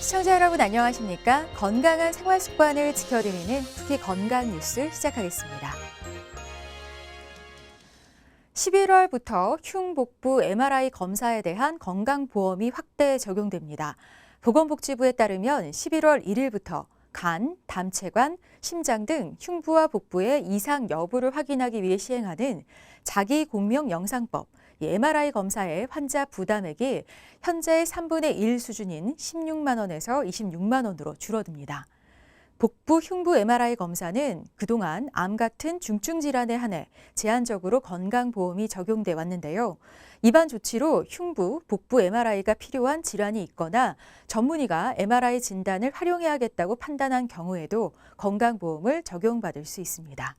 시청자 여러분 안녕하십니까? 건강한 생활 습관을 지켜드리는 특히 건강 뉴스 시작하겠습니다. 11월부터 흉복부 MRI 검사에 대한 건강보험이 확대 적용됩니다. 보건복지부에 따르면 11월 1일부터 간, 담체관, 심장 등 흉부와 복부의 이상 여부를 확인하기 위해 시행하는 자기공명영상법, MRI 검사의 환자 부담액이 현재의 3분의 1 수준인 16만 원에서 26만 원으로 줄어듭니다. 복부 흉부 MRI 검사는 그동안 암 같은 중증 질환에 한해 제한적으로 건강보험이 적용돼 왔는데요. 이번 조치로 흉부, 복부 MRI가 필요한 질환이 있거나 전문의가 MRI 진단을 활용해야겠다고 판단한 경우에도 건강보험을 적용받을 수 있습니다.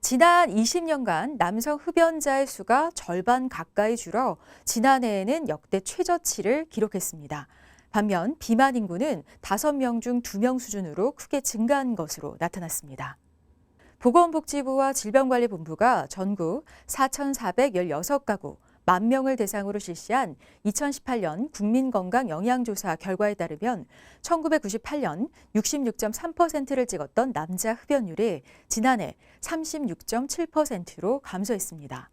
지난 20년간 남성 흡연자의 수가 절반 가까이 줄어 지난해에는 역대 최저치를 기록했습니다. 반면 비만 인구는 5명 중 2명 수준으로 크게 증가한 것으로 나타났습니다. 보건복지부와 질병관리본부가 전국 4,416가구 10,000명을 대상으로 실시한 2018년 국민건강영양조사 결과에 따르면 1998년 66.3%를 찍었던 남자 흡연율이 지난해 36.7%로 감소했습니다.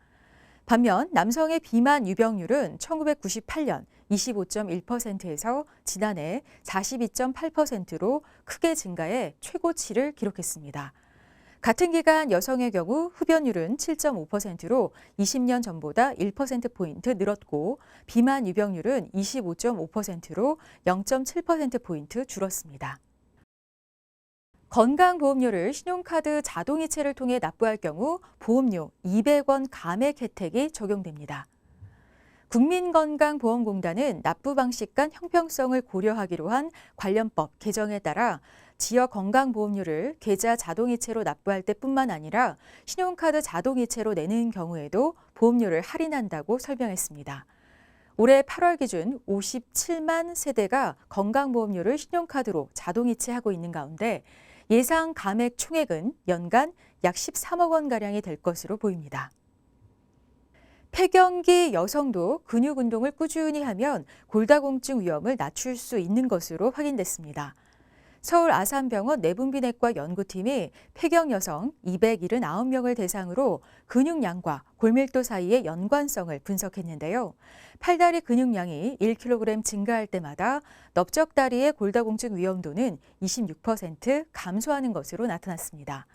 반면 남성의 비만 유병률은 1998년 25.1%에서 지난해 42.8%로 크게 증가해 최고치를 기록했습니다. 같은 기간 여성의 경우 흡연율은 7.5%로 20년 전보다 1%포인트 늘었고 비만 유병률은 25.5%로 0.7%포인트 줄었습니다. 건강보험료를 신용카드 자동이체를 통해 납부할 경우 보험료 200원 감액 혜택이 적용됩니다. 국민건강보험공단은 납부 방식 간 형평성을 고려하기로 한 관련법 개정에 따라 지역 건강보험료를 계좌 자동이체로 납부할 때뿐만 아니라 신용카드 자동이체로 내는 경우에도 보험료를 할인한다고 설명했습니다. 올해 8월 기준 57만 세대가 건강보험료를 신용카드로 자동이체하고 있는 가운데 예상 감액 총액은 연간 약 13억 원가량이 될 것으로 보입니다. 폐경기 여성도 근육 운동을 꾸준히 하면 골다공증 위험을 낮출 수 있는 것으로 확인됐습니다. 서울 아산병원 내분비내과 연구팀이 폐경 여성 279명을 대상으로 근육량과 골밀도 사이의 연관성을 분석했는데요. 팔다리 근육량이 1kg 증가할 때마다 넓적다리의 골다공증 위험도는 26% 감소하는 것으로 나타났습니다.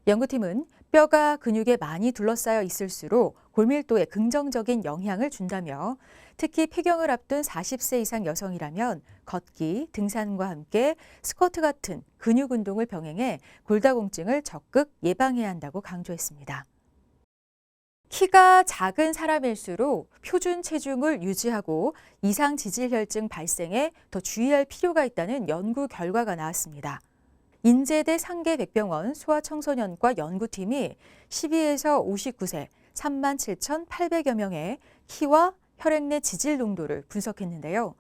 연구팀은 뼈가 근육에 많이 둘러싸여 있을수록 골밀도에 긍정적인 영향을 준다며 특히 폐경을 앞둔 40세 이상 여성이라면 걷기, 등산과 함께 스쿼트 같은 근육 운동을 병행해 골다공증을 적극 예방해야 한다고 강조했습니다. 키가 작은 사람일수록 표준 체중을 유지하고 이상 지질혈증 발생에 더 주의할 필요가 있다는 연구 결과가 나왔습니다. 인제대 상계백병원 소아청소년과 연구팀이 12에서 59세 37,800여 명의 키와 혈액 내 지질 농도를 분석했는데요.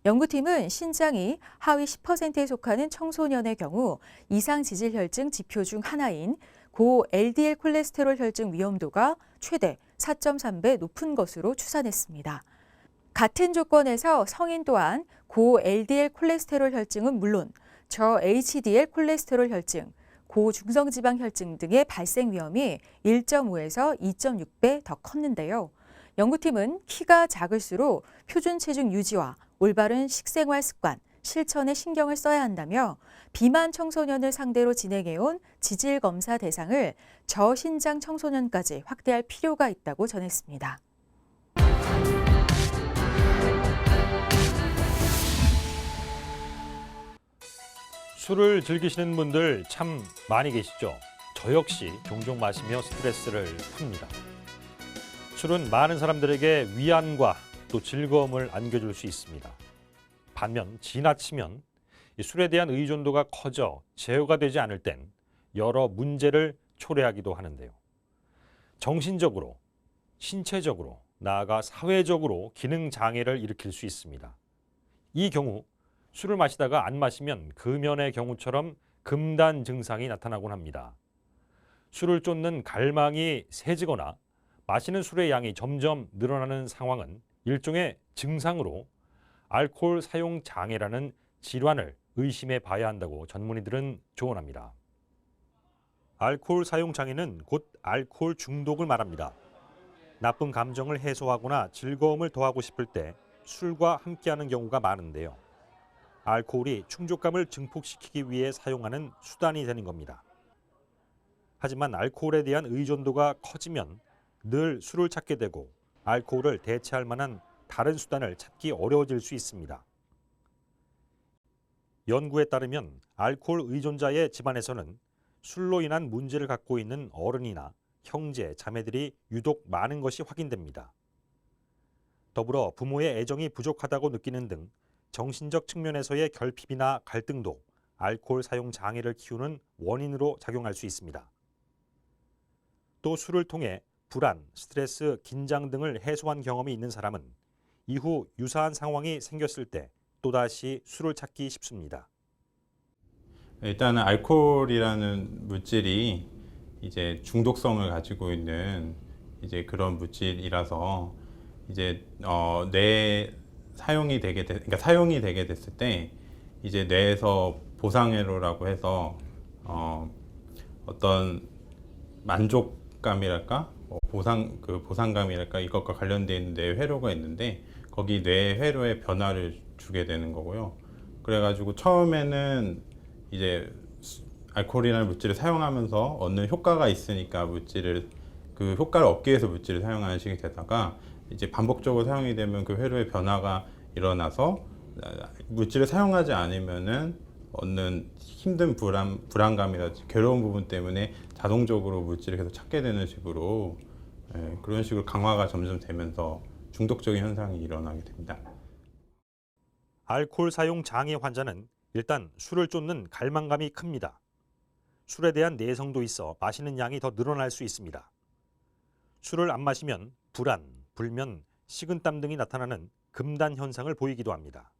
연구팀은 신장이 하위 10%에 속하는 청소년의 경우 이상 지질혈증 지표 중 하나인 고 LDL 콜레스테롤 혈증 위험도가 최대 4.3배 높은 것으로 추산했습니다. 같은 조건에서 성인 또한 고 LDL 콜레스테롤 혈증은 물론 저 HDL 콜레스테롤 혈증, 고중성지방 혈증 등의 발생 위험이 1.5에서 2.6배 더 컸는데요. 연구팀은 키가 작을수록 표준 체중 유지와 올바른 식생활 습관, 실천에 신경을 써야 한다며 비만 청소년을 상대로 진행해온 지질 검사 대상을 저신장 청소년까지 확대할 필요가 있다고 전했습니다. 술을 즐기시는 분들 참 많이 계시죠? 저 역시 종종 마시며 스트레스를 풉니다. 술은 많은 사람들에게 위안과 또 즐거움을 안겨줄 수 있습니다. 반면 지나치면 이 술에 대한 의존도가 커져 제어가 되지 않을 땐 여러 문제를 초래하기도 하는데요. 정신적으로, 신체적으로, 나아가 사회적으로 기능 장애를 일으킬 수 있습니다. 이 경우 술을 마시다가 안 마시면 금연의 경우처럼 금단 증상이 나타나곤 합니다. 술을 쫓는 갈망이 세지거나 마시는 술의 양이 점점 늘어나는 상황은 일종의 증상으로 알코올 사용 장애라는 질환을 의심해 봐야 한다고 전문의들은 조언합니다. 알코올 사용 장애는 곧 알코올 중독을 말합니다. 나쁜 감정을 해소하거나 즐거움을 더하고 싶을 때 술과 함께하는 경우가 많은데요. 알코올이 충족감을 증폭시키기 위해 사용하는 수단이 되는 겁니다. 하지만 알코올에 대한 의존도가 커지면 늘 술을 찾게 되고 알코올을 대체할 만한 다른 수단을 찾기 어려워질 수 있습니다. 연구에 따르면 알코올 의존자의 집안에서는 술로 인한 문제를 갖고 있는 어른이나 형제, 자매들이 유독 많은 것이 확인됩니다. 더불어 부모의 애정이 부족하다고 느끼는 등 정신적 측면에서의 결핍이나 갈등도 알코올 사용 장애를 키우는 원인으로 작용할 수 있습니다. 또 술을 통해 불안, 스트레스, 긴장 등을 해소한 경험이 있는 사람은 이후 유사한 상황이 생겼을 때 또다시 술을 찾기 쉽습니다. 일단은 알코올이라는 물질이 이제 중독성을 가지고 있는 이제 그런 물질이라서 이제 뇌 그러니까 사용이 되게 됐을 때 이제 뇌에서 보상회로라고 해서 어떤 만족감이랄까, 보상감이랄까 이것과 관련되어 있는 뇌 회로가 있는데 거기 뇌 회로에 변화를 주게 되는 거고요. 그래가지고 처음에는 이제 알코올이라는 물질을 사용하면서 얻는 효과가 있으니까 그 효과를 얻기 위해서 물질을 사용하는 식이 되다가 이제 반복적으로 사용이 되면 그 회로의 변화가 일어나서 물질을 사용하지 않으면은 얻는 힘든 불안감이라든지 괴로운 부분 때문에 자동적으로 물질을 계속 찾게 되는 식으로 그런 식으로 강화가 점점 되면서 중독적인 현상이 일어나게 됩니다. 알코올 사용 장애 환자는 일단 술을 쫓는 갈망감이 큽니다. 술에 대한 내성도 있어 마시는 양이 더 늘어날 수 있습니다. 술을 안 마시면 불안, 불면, 식은땀 등이 나타나는 금단 현상을 보이기도 합니다.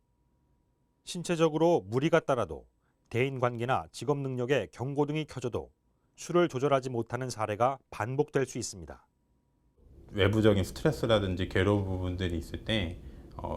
신체적으로 무리가 따라도 대인관계나 직업 능력에 경고등이 켜져도 술을 조절하지 못하는 사례가 반복될 수 있습니다. 외부적인 스트레스라든지 괴로운 부분들이 있을 때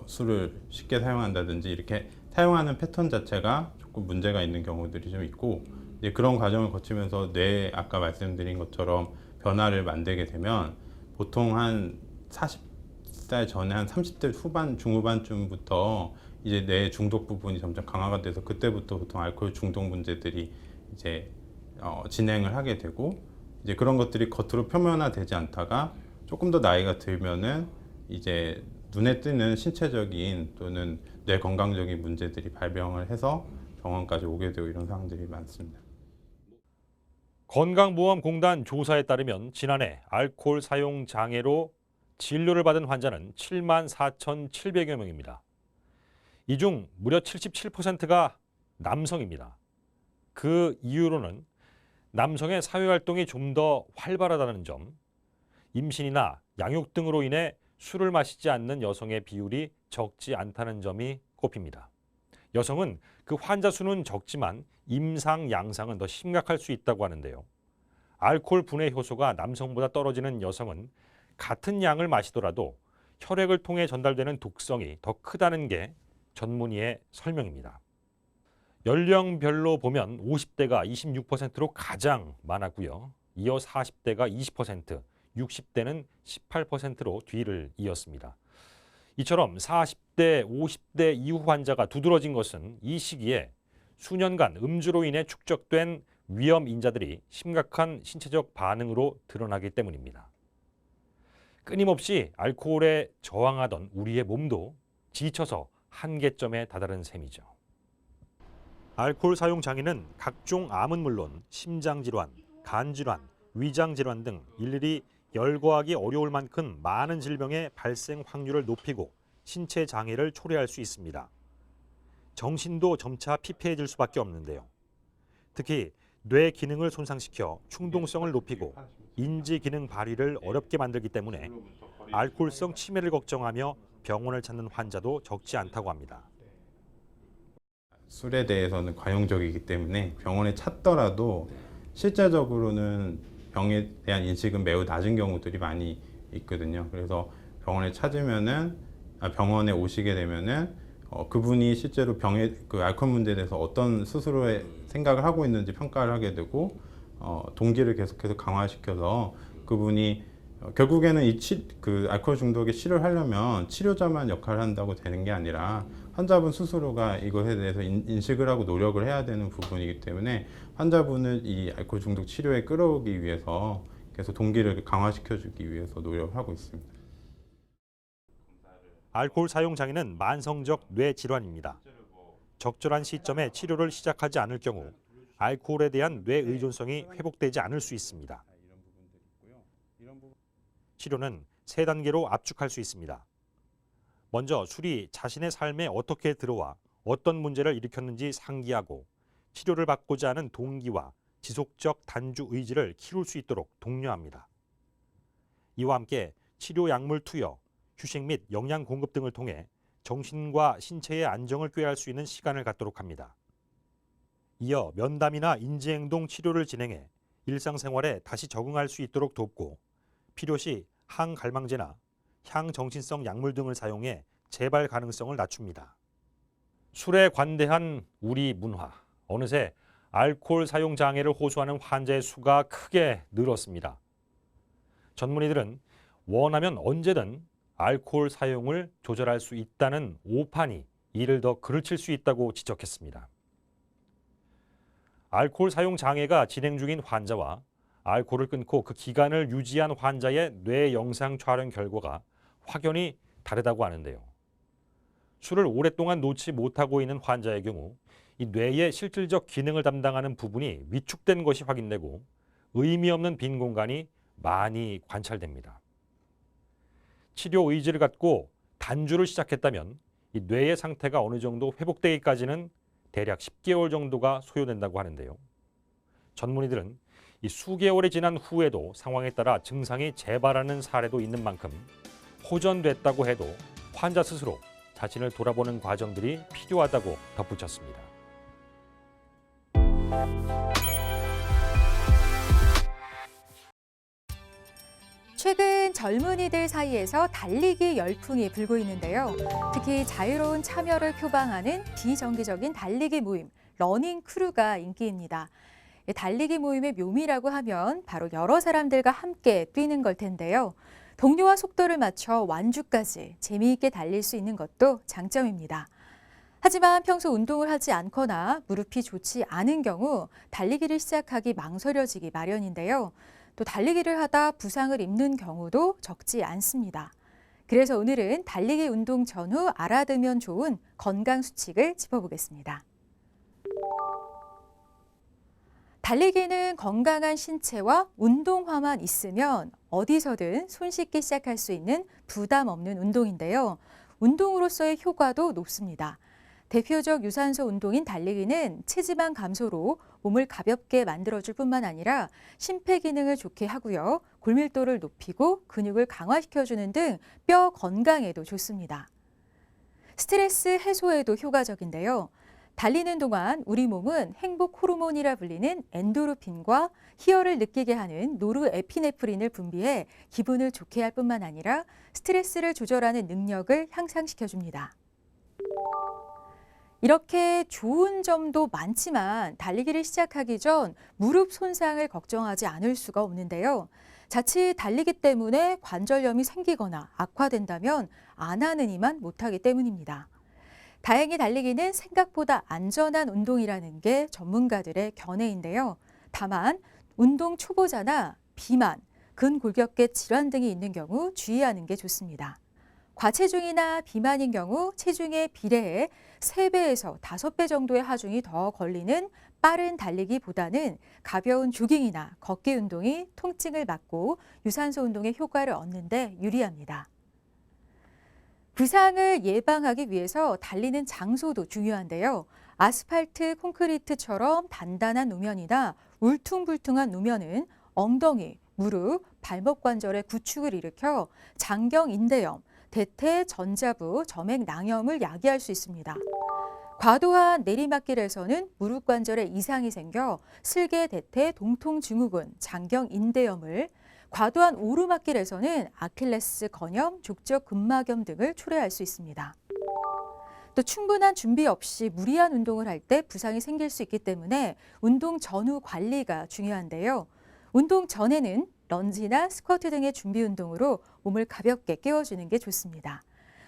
술을 쉽게 사용한다든지 이렇게 사용하는 패턴 자체가 조금 문제가 있는 경우들이 좀 있고 이제 그런 과정을 거치면서 아까 말씀드린 것처럼 변화를 만들게 되면 보통 한 40살 전에 한 30대 중후반쯤부터 이제 뇌 중독 부분이 점점 강화가 돼서 그때부터 보통 알코올 중독 문제들이 이제 진행을 하게 되고 이제 그런 것들이 겉으로 표면화되지 않다가 조금 더 나이가 들면은 이제 눈에 띄는 신체적인 또는 뇌 건강적인 문제들이 발병을 해서 병원까지 오게 되고 이런 상황들이 많습니다. 건강보험공단 조사에 따르면 지난해 알코올 사용 장애로 진료를 받은 환자는 74,700여 명입니다. 이 중 무려 77%가 남성입니다. 그 이유로는 남성의 사회활동이 좀 더 활발하다는 점, 임신이나 양육 등으로 인해 술을 마시지 않는 여성의 비율이 적지 않다는 점이 꼽힙니다. 여성은 그 환자 수는 적지만 임상, 양상은 더 심각할 수 있다고 하는데요. 알코올 분해 효소가 남성보다 떨어지는 여성은 같은 양을 마시더라도 혈액을 통해 전달되는 독성이 더 크다는 게 전문의의 설명입니다. 연령별로 보면 50대가 26%로 가장 많았고요. 이어 40대가 20%, 60대는 18%로 뒤를 이었습니다. 이처럼 40대, 50대 이후 환자가 두드러진 것은 이 시기에 수년간 음주로 인해 축적된 위험 인자들이 심각한 신체적 반응으로 드러나기 때문입니다. 끊임없이 알코올에 저항하던 우리의 몸도 지쳐서 한계점에 다다른 셈이죠. 알코올 사용 장애는 각종 암은 물론 심장질환, 간질환, 위장질환 등 일일이 열거하기 어려울 만큼 많은 질병의 발생 확률을 높이고 신체 장애를 초래할 수 있습니다. 정신도 점차 피폐해질 수밖에 없는데요. 특히 뇌 기능을 손상시켜 충동성을 높이고 인지 기능 발휘를 어렵게 만들기 때문에 알코올성 치매를 걱정하며 병원을 찾는 환자도 적지 않다고 합니다. 술에 대해서는 과용적이기 때문에 병원에 찾더라도 실제적으로는 병에 대한 인식은 매우 낮은 경우들이 많이 있거든요. 그래서 병원에 오시게 되면은 그분이 실제로 병의 그 알코올 문제에 대해서 어떤 스스로의 생각을 하고 있는지 평가를 하게 되고 동기를 계속해서 강화시켜서 그분이 결국에는 그 알코올 중독에 치료를 하려면 치료자만 역할을 한다고 되는 게 아니라 환자분 스스로가 이것에 대해서 인식을 하고 노력을 해야 되는 부분이기 때문에 환자분을 이 알코올 중독 치료에 끌어오기 위해서 계속 동기를 강화시켜주기 위해서 노력을 하고 있습니다. 알코올 사용 장애는 만성적 뇌 질환입니다. 적절한 시점에 치료를 시작하지 않을 경우 알코올에 대한 뇌 의존성이 회복되지 않을 수 있습니다. 치료는 3단계로 압축할 수 있습니다. 먼저 술이 자신의 삶에 어떻게 들어와 어떤 문제를 일으켰는지 상기하고 치료를 받고자 하는 동기와 지속적 단주 의지를 키울 수 있도록 독려합니다. 이와 함께 치료 약물 투여, 휴식 및 영양 공급 등을 통해 정신과 신체의 안정을 꾀할 수 있는 시간을 갖도록 합니다. 이어 면담이나 인지행동 치료를 진행해 일상생활에 다시 적응할 수 있도록 돕고 필요시 항갈망제나 향정신성 약물 등을 사용해 재발 가능성을 낮춥니다. 술에 관대한 우리 문화, 어느새 알코올 사용 장애를 호소하는 환자의 수가 크게 늘었습니다. 전문의들은 원하면 언제든 알코올 사용을 조절할 수 있다는 오판이 이를 더 그르칠 수 있다고 지적했습니다. 알코올 사용 장애가 진행 중인 환자와 알코올을 끊고 그 기간을 유지한 환자의 뇌 영상 촬영 결과가 확연히 다르다고 하는데요. 술을 오랫동안 놓지 못하고 있는 환자의 경우 이 뇌의 실질적 기능을 담당하는 부분이 위축된 것이 확인되고 의미 없는 빈 공간이 많이 관찰됩니다. 치료 의지를 갖고 단주를 시작했다면 이 뇌의 상태가 어느 정도 회복되기까지는 대략 10개월 정도가 소요된다고 하는데요. 전문의들은 이 수개월이 지난 후에도 상황에 따라 증상이 재발하는 사례도 있는 만큼 호전됐다고 해도 환자 스스로 자신을 돌아보는 과정들이 필요하다고 덧붙였습니다. 최근 젊은이들 사이에서 달리기 열풍이 불고 있는데요. 특히 자유로운 참여를 표방하는 비정기적인 달리기 모임, 러닝 크루가 인기입니다. 달리기 모임의 묘미라고 하면 바로 여러 사람들과 함께 뛰는 걸 텐데요. 동료와 속도를 맞춰 완주까지 재미있게 달릴 수 있는 것도 장점입니다. 하지만 평소 운동을 하지 않거나 무릎이 좋지 않은 경우 달리기를 시작하기 망설여지기 마련인데요. 또 달리기를 하다 부상을 입는 경우도 적지 않습니다. 그래서 오늘은 달리기 운동 전후 알아두면 좋은 건강 수칙을 짚어보겠습니다. 달리기는 건강한 신체와 운동화만 있으면 어디서든 손쉽게 시작할 수 있는 부담 없는 운동인데요. 운동으로서의 효과도 높습니다. 대표적 유산소 운동인 달리기는 체지방 감소로 몸을 가볍게 만들어줄 뿐만 아니라 심폐기능을 좋게 하고요. 골밀도를 높이고 근육을 강화시켜주는 등 뼈 건강에도 좋습니다. 스트레스 해소에도 효과적인데요. 달리는 동안 우리 몸은 행복 호르몬이라 불리는 엔도르핀과 희열을 느끼게 하는 노르에피네프린을 분비해 기분을 좋게 할 뿐만 아니라 스트레스를 조절하는 능력을 향상시켜줍니다. 이렇게 좋은 점도 많지만 달리기를 시작하기 전 무릎 손상을 걱정하지 않을 수가 없는데요. 자칫 달리기 때문에 관절염이 생기거나 악화된다면 안 하느니만 못하기 때문입니다. 다행히 달리기는 생각보다 안전한 운동이라는 게 전문가들의 견해인데요. 다만 운동 초보자나 비만, 근골격계 질환 등이 있는 경우 주의하는 게 좋습니다. 과체중이나 비만인 경우 체중에 비례해 3배에서 5배 정도의 하중이 더 걸리는 빠른 달리기보다는 가벼운 조깅이나 걷기 운동이 통증을 막고 유산소 운동의 효과를 얻는 데 유리합니다. 부상을 예방하기 위해서 달리는 장소도 중요한데요. 아스팔트, 콘크리트처럼 단단한 노면이나 울퉁불퉁한 노면은 엉덩이, 무릎, 발목 관절의 구축을 일으켜 장경 인대염, 대퇴, 전자부, 점액 낭염을 야기할 수 있습니다. 과도한 내리막길에서는 무릎 관절에 이상이 생겨 슬개, 대퇴, 동통 증후군, 장경 인대염을, 과도한 오르막길에서는 아킬레스 건염, 족저 근막염 등을 초래할 수 있습니다. 또 충분한 준비 없이 무리한 운동을 할 때 부상이 생길 수 있기 때문에 운동 전후 관리가 중요한데요. 운동 전에는 런지나 스쿼트 등의 준비 운동으로 몸을 가볍게 깨워주는 게 좋습니다.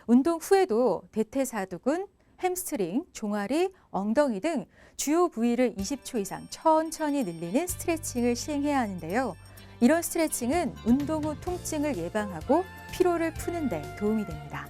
운동 후에도 대퇴사두근, 햄스트링, 종아리, 엉덩이 등 주요 부위를 20초 이상 천천히 늘리는 스트레칭을 시행해야 하는데요. 이런 스트레칭은 운동 후 통증을 예방하고 피로를 푸는 데 도움이 됩니다.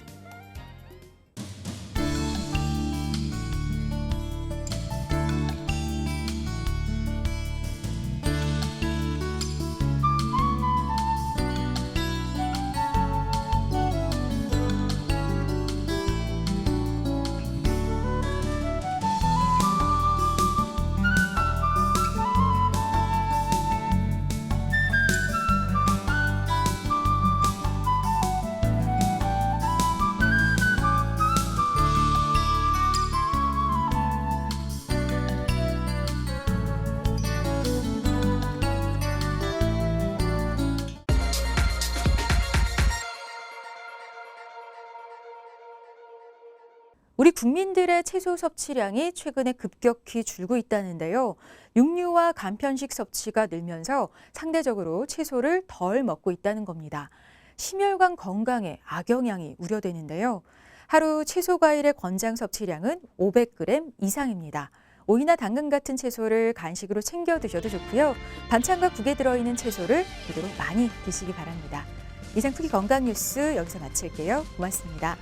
우리 국민들의 채소 섭취량이 최근에 급격히 줄고 있다는데요. 육류와 간편식 섭취가 늘면서 상대적으로 채소를 덜 먹고 있다는 겁니다. 심혈관 건강에 악영향이 우려되는데요. 하루 채소 과일의 권장 섭취량은 500g 이상입니다. 오이나 당근 같은 채소를 간식으로 챙겨 드셔도 좋고요. 반찬과 국에 들어있는 채소를 되도록 많이 드시기 바랍니다. 이상 투기 건강 뉴스 여기서 마칠게요. 고맙습니다.